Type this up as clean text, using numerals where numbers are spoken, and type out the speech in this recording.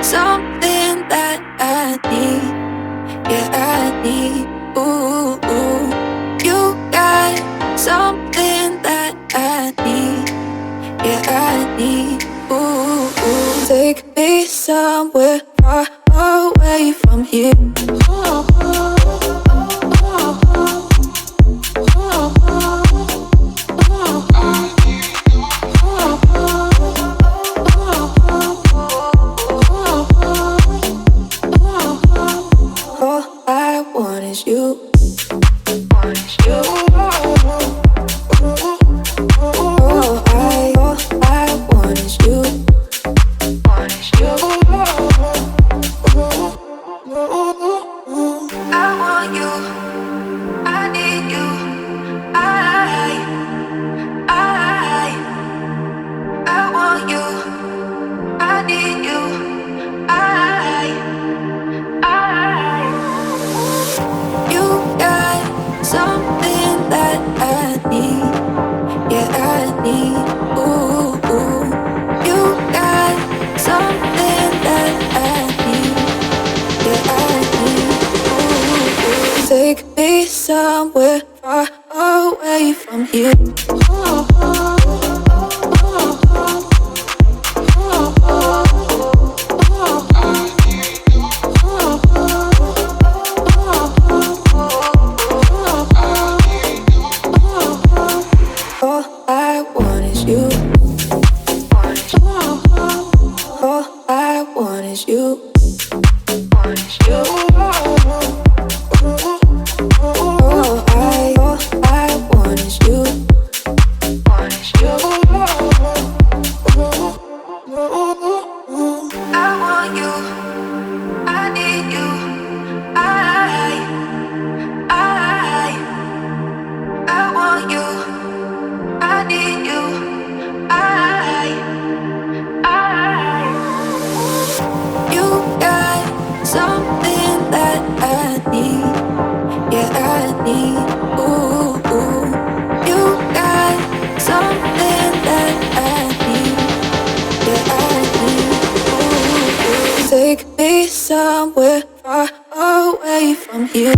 something that I need. Yeah, I need. Ooh, ooh. You got something that I need. Yeah, I need. Ooh, ooh. Take me somewhere far away from here. All I want is you. Take me somewhere far away from here. All I want is you. All I want is you. Take me somewhere far away from here.